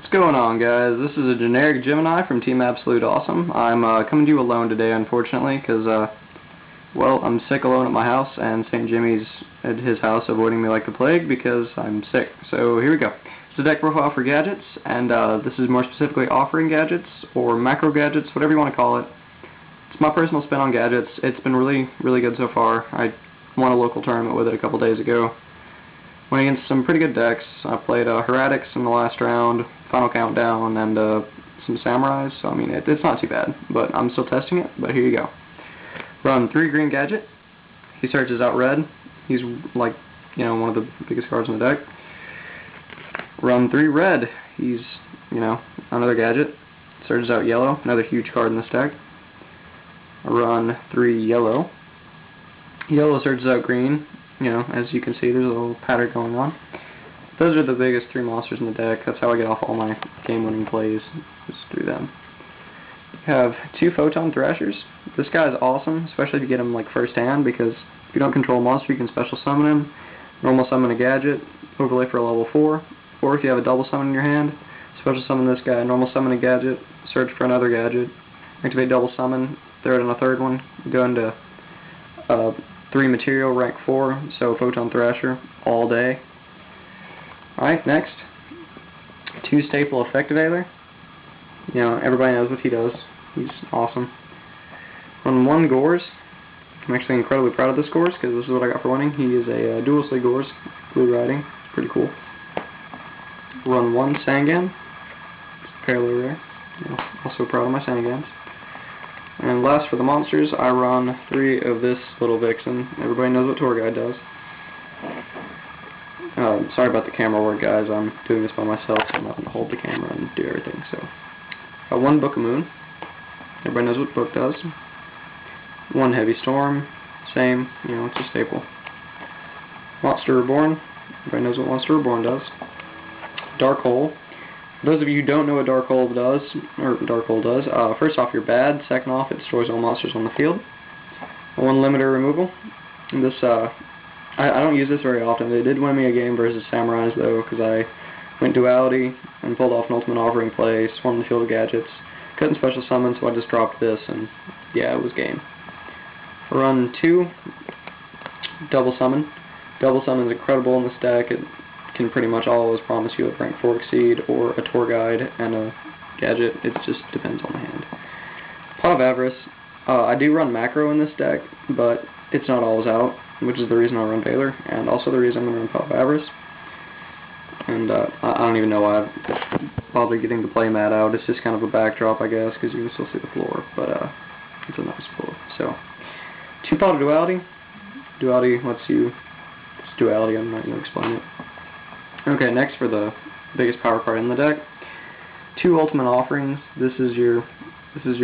What's going on, guys? This is a generic Gemini from Team Absolute Awesome. I'm coming to you alone today, unfortunately, because, well, I'm sick alone at my house, and St. Jimmy's at his house avoiding me like the plague because I'm sick. So here we go. It's a deck profile for gadgets, and this is more specifically offering gadgets, or macro gadgets, whatever you want to call it. It's my personal spin on gadgets. It's been really, really good so far. I won a local tournament with it a couple days ago. Went against some pretty good decks. I played Heretics in the last round, Final Countdown, and some Samurais, so I mean, it's not too bad, but I'm still testing it, but here you go. Run 3 green Gadget. He searches out red. He's like, you know, one of the biggest cards in the deck. Run 3 red. He's, you know, another Gadget. Searches out yellow, another huge card in this deck. Run 3 yellow. Yellow searches out green. You know, as you can see, there's a little pattern going on. Those are the biggest 3 monsters in the deck. That's how I get off all my game-winning plays, just through them. You have 2 Photon Thrashers. This guy is awesome, especially if you get him like first hand, because if you don't control a monster, you can special summon him, normal summon a Gadget, overlay for a level 4, or if you have a double summon in your hand, special summon this guy, normal summon a Gadget, search for another Gadget, activate double summon, throw it in a third one, go into 3 material, rank 4, so Photon Thrasher all day. Alright, next, 2 staple Effectivator. You know, everybody knows what he does. He's awesome. Run 1 Gores. I'm actually incredibly proud of this Gores, because this is what I got for winning. He is a dual sleeve Gores, blue riding. It's pretty cool. Run 1 Sangan. It's fairly rare. You know, also proud of my Sangans. And last for the monsters, I run 3 of this little vixen. Everybody knows what Tour Guide does. Sorry about the camera work, guys. I'm doing this by myself, so I'm having to hold the camera and do everything. So, 1 Book of Moon. Everybody knows what Book does. 1 Heavy Storm. Same, you know, it's a staple. Monster Reborn. Everybody knows what Monster Reborn does. Dark Hole. For those of you who don't know what Dark Hole does, first off, you're bad. Second off, it destroys all monsters on the field. 1 limiter removal. And this, I don't use this very often. It did win me a game versus Samurais, though, because I went duality and pulled off an ultimate offering play, swarmed the field of gadgets. Couldn't special summon, so I just dropped this, and yeah, it was game. Run 2, double summon. Double summon is incredible in this deck. It can pretty much always promise you a rank 4 exceed or a tour guide and a gadget. It just depends on the hand. Pot of Avarice. I do run macro in this deck, but it's not always out, which is the reason I run Baylor, and also the reason I'm going to run Pot of Avarice. And I don't even know why I'm probably getting the play mat out. It's just kind of a backdrop, I guess, because you can still see the floor, but it's a nice floor. So, 2 Pot of Duality. Duality lets you, it's duality, I'm not going to explain it. Okay, next for the biggest power card in the deck, 2 Ultimate Offerings. This is your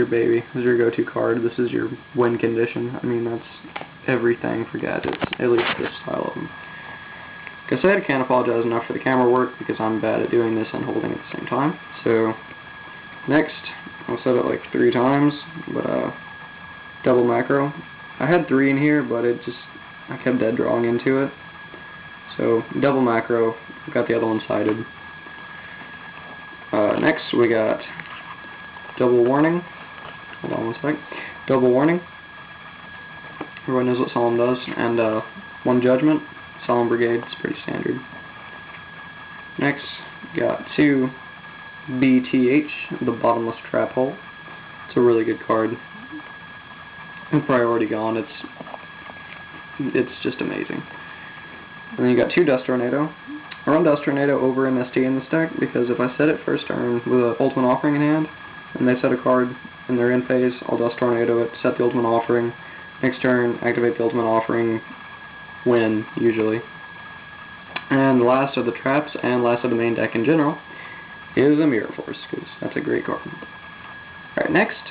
baby. This is your go-to card. This is your win condition. I mean, that's everything for gadgets, at least this style of them. Like I said, I can't apologize enough for the camera work because I'm bad at doing this and holding at the same time. So, next, I'll set it like 3 times, but double macro. I had 3 in here, but I kept dead drawing into it. So, double macro, got the other one sided. Next, we got double warning. Hold on one sec. Double warning. Everyone knows what Solemn does. And 1 Judgment. Solemn Brigade is pretty standard. Next, got 2 BTH, the Bottomless Trap Hole. It's a really good card. And Priority Gone. It's just amazing. And then you got 2 Dust Tornado. I run Dust Tornado over MST in this deck because if I set it first turn with an Ultimate Offering in hand, and they set a card in their end phase, I'll Dust Tornado it, set the Ultimate Offering. Next turn, activate the Ultimate Offering, win, usually. And the last of the traps, and last of the main deck in general, is a Mirror Force, because that's a great card. Alright, next,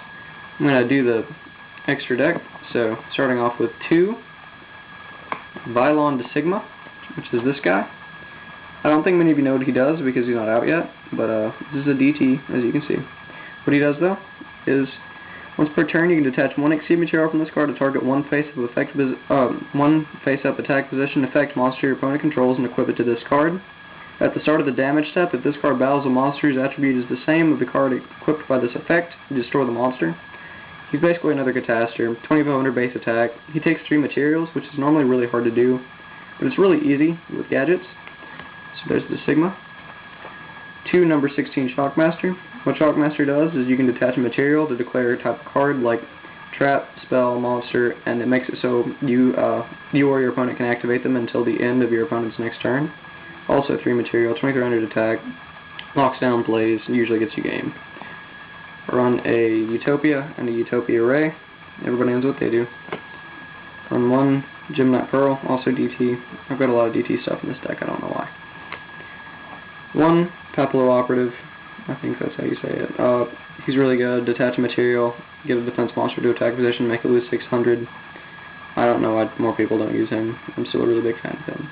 I'm going to do the extra deck. So, starting off with 2 Vylon de Sigma, which is this guy. I don't think many of you know what he does because he's not out yet, but this is a DT, as you can see. What he does, though, is once per turn, you can detach 1 Exceed material from this card to target one face-up attack position effect monster your opponent controls and equip it to this card. At the start of the damage step, if this card battles a monster whose attribute is the same of the card equipped by this effect, you destroy the monster. He's basically another Catastrophe, 2500 base attack. He takes 3 materials, which is normally really hard to do, but it's really easy with gadgets. So there's the Sigma. 2 number 16 Shockmaster. What Shockmaster does is you can detach a material to declare a type of card like trap, spell, monster, and it makes it so you or your opponent can activate them until the end of your opponent's next turn. Also 3 material, 2300 attack, locks down plays, and usually gets you game. Run a Utopia and a Utopia Ray. Everybody knows what they do. Run 1 Gemini Pearl, also DT. I've got a lot of DT stuff in this deck, I don't know why. 1 Papillo Operative, I think that's how you say it. He's really good. Detach a material, get a defense monster to attack position, make it lose 600. I don't know why more people don't use him. I'm still a really big fan of him.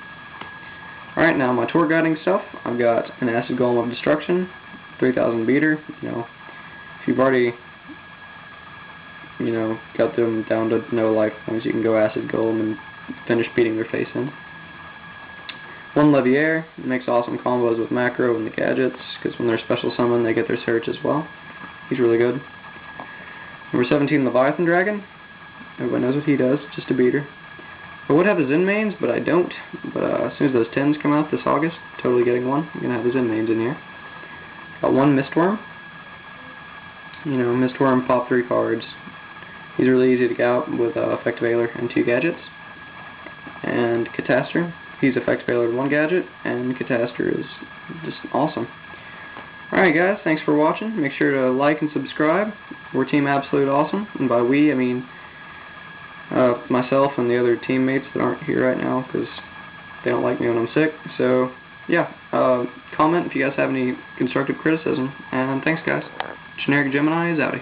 Alright, now my tour guiding stuff. I've got an Acid Golem of Destruction, 3000 beater. You know, if you've already, got them down to no life points, you can go Acid Golem and finish beating their face in. 1 Leviathan, makes awesome combos with Macro and the Gadgets, because when they're special summon, they get their search as well. He's really good. Number 17, Leviathan Dragon. Everybody knows what he does, just a beater. I would have his in-mains, but I don't. But as soon as those 10s come out this August, totally getting one. I'm going to have his in-mains in here. Got 1 Mistworm. Mistworm, pop 3 cards. He's really easy to get out with Effective Ailer and 2 gadgets. And Catastrophe. He's Effective Ailer with 1 gadget, and Catastrophe is just awesome. Alright guys, thanks for watching. Make sure to like and subscribe. We're Team Absolute Awesome, and by we, I mean myself and the other teammates that aren't here right now because they don't like me when I'm sick. So, yeah, comment if you guys have any constructive criticism, and thanks guys. Generic Gemini is out.